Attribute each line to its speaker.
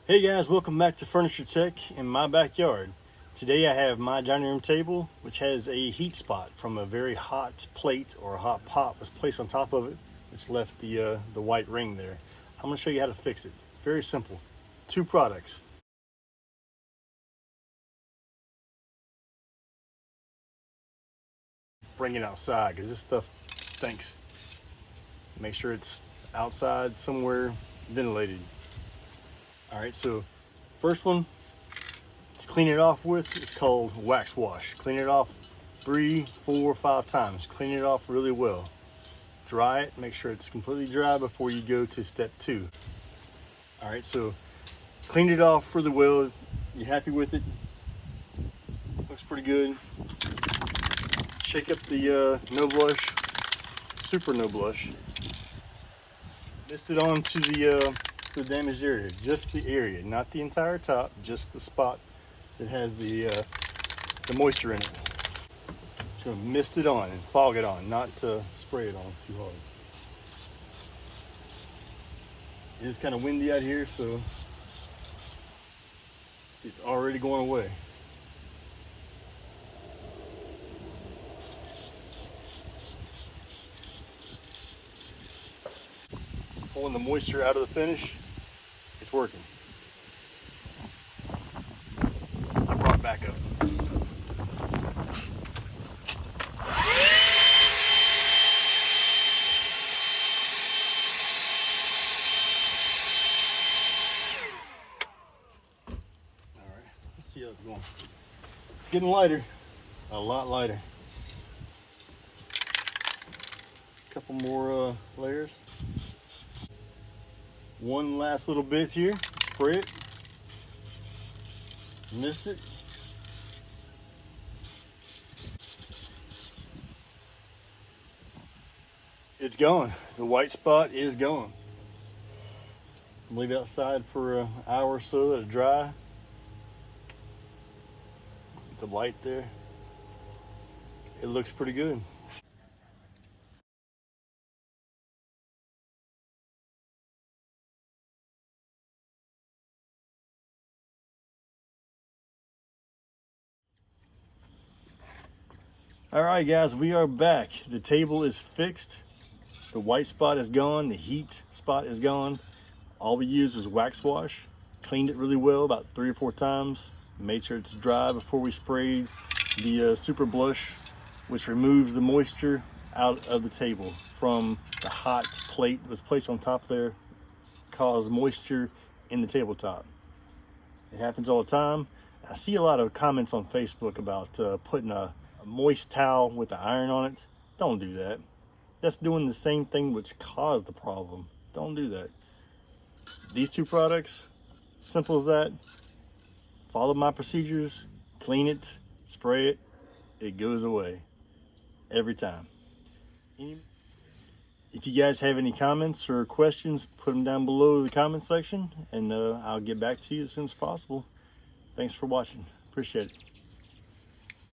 Speaker 1: Hey guys, welcome back to Furniture Tech in my backyard. Today I have my dining room table, which has a heat spot from a very hot plate or a hot pot was placed on top of it, which left the white ring there. I'm going to show you how to fix it. Very simple. Two products. Bring it outside because this stuff stinks. Make sure it's outside somewhere ventilated. All right, so first one to clean it off with is called wax wash. Clean it off 3, 4, 5 times. Clean it off really well. Dry it, make sure it's completely dry before you go to step 2. All right, so cleaned it off really well. You happy with it? Looks pretty good. Shake up the no blush, super no blush. Mist it onto the damaged area, just the area, not the entire top, just the spot that has the moisture in it. Just gonna mist it on and fog it on, not spray it on too hard. It is kind of windy out here, so see it's already going away. Pulling the moisture out of the finish. It's working. I brought it back up. All right, let's see how it's going. It's getting lighter, a lot lighter. A couple more layers. One last little bit here, spray it, mist it. It's gone. The white spot is gone. Leave it outside for an hour or so, let it dry. The light there, it looks pretty good. All right guys, we are back. The table is fixed. The white spot is gone. The heat spot is gone. All we used was wax wash. Cleaned it really well, about 3 or 4 times. Made sure it's dry before we sprayed the super blush, which removes the moisture out of the table from the hot plate that was placed on top there. Caused moisture in the tabletop. It happens all the time. I see a lot of comments on Facebook about putting a moist towel with the iron on it. Don't do that. That's doing the same thing which caused the problem. Don't do that. These two products, simple as that. Follow my procedures, clean it, spray it, it goes away every time. If you guys have any comments or questions, put them down below in the comment section and I'll get back to you as soon as possible. Thanks for watching. Appreciate it.